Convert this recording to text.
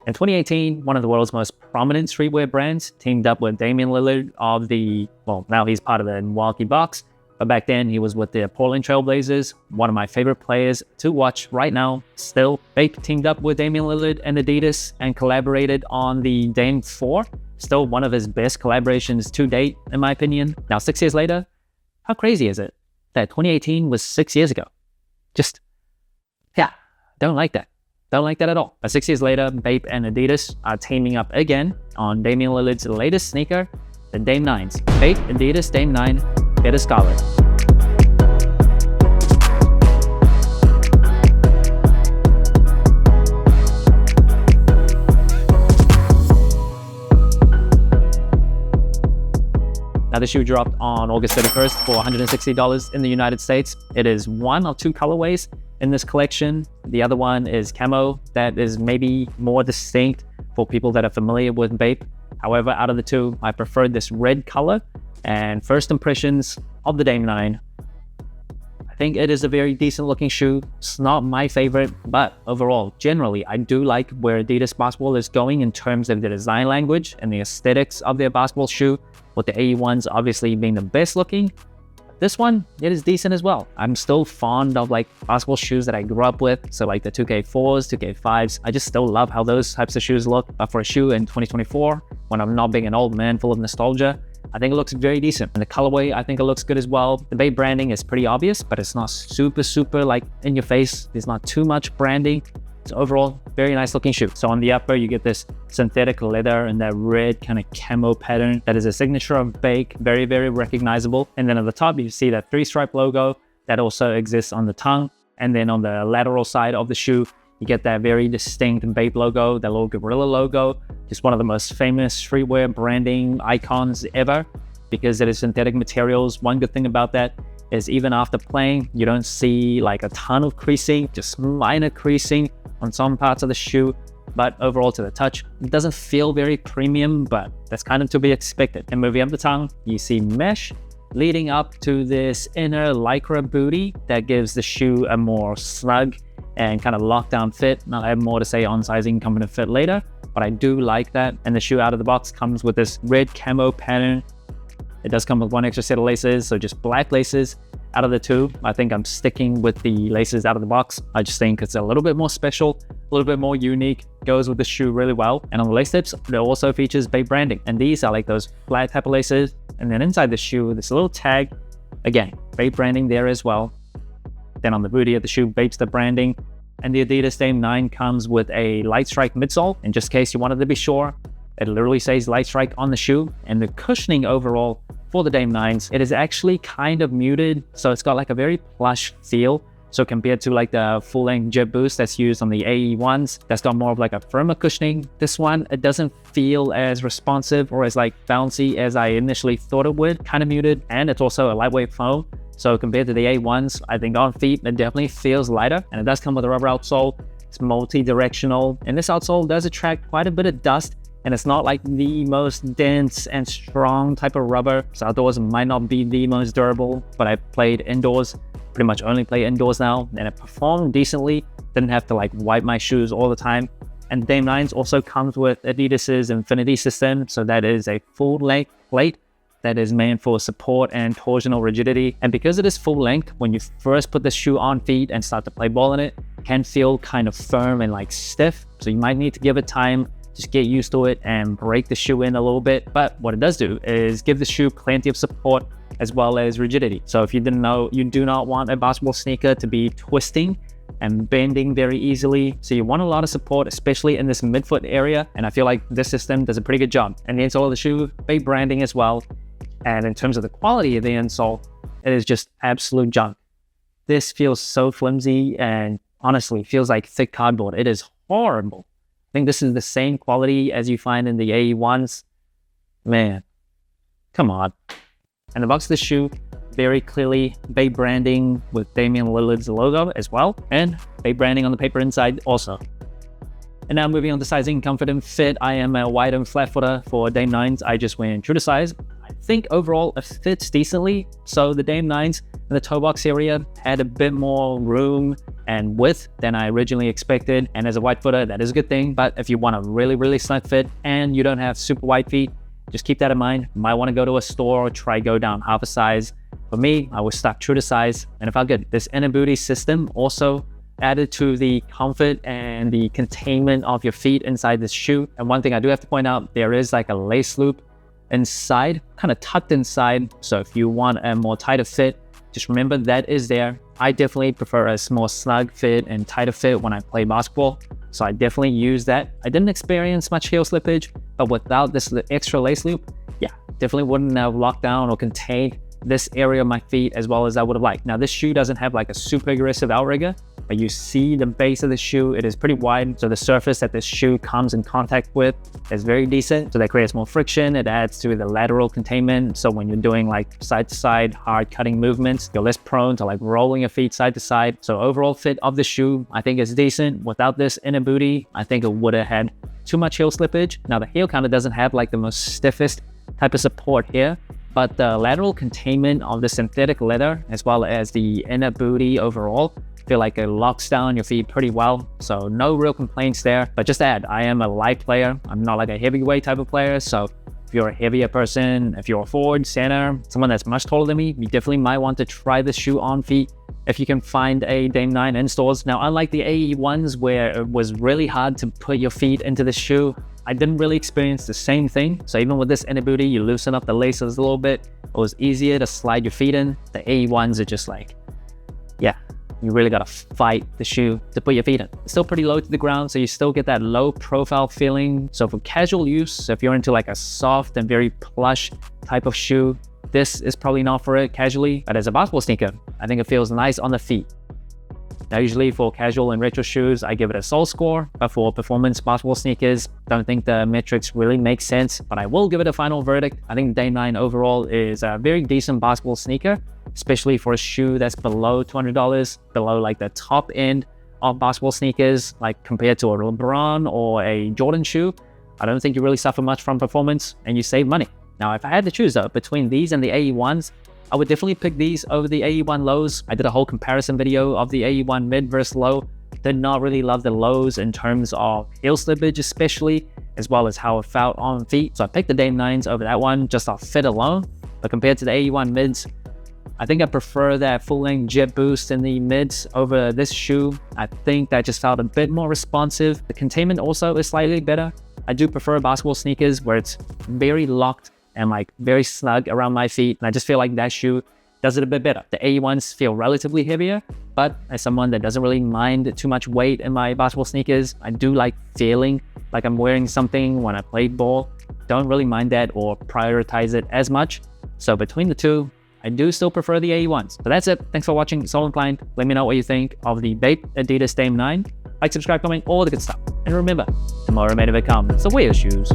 In 2018, one of the world's most prominent streetwear brands teamed up with Damian Lillard of now he's part of the Milwaukee Bucks, but back then he was with the Portland Trail Blazers, one of my favorite players to watch right now still. Bape teamed up with Damian Lillard and Adidas and collaborated on the Dame 4, still one of his best collaborations to date, in my opinion. Now, 6 years later, how crazy is it that 2018 was 6 years ago? Don't like that. Don't like that at all. But 6 years later, Bape and Adidas are teaming up again on Damian Lillard's latest sneaker, the Dame 9s. Bape, Adidas, Dame 9, Bitter Scarlet. Now, the shoe dropped on August 31st for $160 in the United States. It is one of two colorways in this collection. The other one is camo, that is maybe more distinct for people that are familiar with Bape. However, out of the two, I preferred this red color. And first impressions of the Dame 9, I think it is a very decent looking shoe. It's not my favorite, but overall, generally, I do like where Adidas basketball is going in terms of the design language and the aesthetics of their basketball shoe, with the AE1s obviously being the best looking. This one, it is decent as well. I'm still fond of like basketball shoes that I grew up with. So like the 2K4s, 2K5s, I just still love how those types of shoes look. But for a shoe in 2024, when I'm not being an old man full of nostalgia, I think it looks very decent. And the colorway, I think it looks good as well. The Bape branding is pretty obvious, but it's not super like in your face. There's not too much branding. So overall, very nice looking shoe. So on the upper, you get this synthetic leather and that red kind of camo pattern that is a signature of Bape, very recognizable. And then at the top, you see that 3-stripe logo that also exists on the tongue. And then on the lateral side of the shoe, you get that very distinct Bape logo, that little gorilla logo. Just one of the most famous streetwear branding icons ever because it is synthetic materials. One good thing about that is even after playing, you don't see like a ton of creasing, just minor creasing on some parts of the shoe, but overall to the touch, it doesn't feel very premium, but that's kind of to be expected. And moving up the tongue, you see mesh leading up to this inner Lycra booty that gives the shoe a more snug and kind of lockdown fit. I'll have more to say on sizing, coming to fit later, but I do like that. And the shoe out of the box comes with this red camo pattern. It does come with one extra set of laces, so just black laces. Out of the two, I think I'm sticking with the laces out of the box. I just think it's a little bit more special, a little bit more unique, goes with the shoe really well. And on the lace tips, it also features Bape branding. And these are like those flat type of laces. And then inside the shoe, this little tag, again, Bape branding there as well. Then on the booty of the shoe, Bape's the branding. And the Adidas Dame 9 comes with a light strike midsole. In just case you wanted to be sure, it literally says light strike on the shoe. And the cushioning overall for the Dame 9s, it is actually kind of muted. So it's got like a very plush feel. So compared to like the full-length Jet Boost that's used on the AE1s, that's got more of like a firmer cushioning. This one, it doesn't feel as responsive or as like bouncy as I initially thought it would, kind of muted. And it's also a lightweight foam. So compared to the A1s, I think on feet, it definitely feels lighter. And it does come with a rubber outsole. It's multi-directional. And this outsole does attract quite a bit of dust. And it's not like the most dense and strong type of rubber. So outdoors might not be the most durable, but I played indoors, pretty much only play indoors now, and it performed decently. Didn't have to like wipe my shoes all the time. And Dame 9s also comes with Adidas's Infinity system. So that is a full length plate that is meant for support and torsional rigidity. And because it is full length, when you first put the shoe on feet and start to play ball in it, it can feel kind of firm and like stiff. So you might need to give it time, just get used to it and break the shoe in a little bit. But what it does do is give the shoe plenty of support as well as rigidity. So if you didn't know, you do not want a basketball sneaker to be twisting and bending very easily. So you want a lot of support, especially in this midfoot area. And I feel like this system does a pretty good job. And the insole of the shoe, Bape branding as well. And in terms of the quality of the insole, it is just absolute junk. This feels so flimsy and honestly feels like thick cardboard. It is horrible. I think this is the same quality as you find in the AE1s. Man, come on. And the box of the shoe, very clearly Bape branding with Damian Lillard's logo as well. And Bape branding on the paper inside also. And now moving on to sizing, comfort and fit. I am a wide and flat footer for Dame 9s. I just went true to size. I think overall it fits decently. So the Dame 9s, in the toe box area, had a bit more room and width than I originally expected. And as a wide footer, that is a good thing. But if you want a really snug fit and you don't have super wide feet, just keep that in mind. You might want to go to a store or try go down half a size. For me, I was stuck true to size and it felt good. This inner booty system also added to the comfort and the containment of your feet inside this shoe. And one thing I do have to point out, there is like a lace loop inside, kind of tucked inside. So if you want a more tighter fit, just remember that is there. I definitely prefer a more snug fit and tighter fit when I play basketball. So I definitely use that. I didn't experience much heel slippage, but without this extra lace loop, yeah, definitely wouldn't have locked down or contained this area of my feet as well as I would have liked. Now this shoe doesn't have like a super aggressive outrigger, but you see the base of the shoe, it is pretty wide. So the surface that this shoe comes in contact with is very decent. So that creates more friction. It adds to the lateral containment. So when you're doing like side to side, hard cutting movements, you're less prone to like rolling your feet side to side. So overall fit of the shoe, I think is decent. Without this inner booty, I think it would have had too much heel slippage. Now the heel kind of doesn't have like the most stiffest type of support here, but the lateral containment of the synthetic leather as well as the inner booty overall feel like it locks down your feet pretty well. So no real complaints there. But just to add, I am a light player. I'm not like a heavyweight type of player. So if you're a heavier person, if you're a forward, center, someone that's much taller than me, you definitely might want to try this shoe on feet if you can find a Dame 9 in stores. Now, unlike the AE ones where it was really hard to put your feet into the shoe, I didn't really experience the same thing. So even with this inner booty, you loosen up the laces a little bit. It was easier to slide your feet in. The AE ones are just like, yeah, you really gotta fight the shoe to put your feet in. It's still pretty low to the ground, so you still get that low profile feeling. So for casual use, if you're into like a soft and very plush type of shoe, this is probably not for it casually. But as a basketball sneaker, I think it feels nice on the feet. Now, usually for casual and retro shoes, I give it a sole score, but for performance basketball sneakers, don't think the metrics really make sense, but I will give it a final verdict. I think Dame 9 overall is a very decent basketball sneaker, especially for a shoe that's below $200, below like the top end of basketball sneakers, like compared to a LeBron or a Jordan shoe. I don't think you really suffer much from performance and you save money. Now, if I had to choose though, between these and the AE1s, I would definitely pick these over the AE1 lows. I did a whole comparison video of the AE1 mid versus low. Did not really love the lows in terms of heel slippage especially, as well as how it felt on feet. So I picked the Dame 9s over that one just off fit alone. But compared to the AE1 mids, I think I prefer that full-length jet boost in the mids over this shoe. I think that just felt a bit more responsive. The containment also is slightly better. I do prefer basketball sneakers where it's very locked and like very snug around my feet. And I just feel like that shoe does it a bit better. The AE1s feel relatively heavier, but as someone that doesn't really mind too much weight in my basketball sneakers, I do like feeling like I'm wearing something when I play ball. Don't really mind that or prioritize it as much. So between the two, I do still prefer the AE1s. So that's it. Thanks for watching. Sole Inclined. Let me know what you think of the Bape Adidas Dame 9. Like, subscribe, comment, all the good stuff. And remember, tomorrow may never come. So wear your shoes.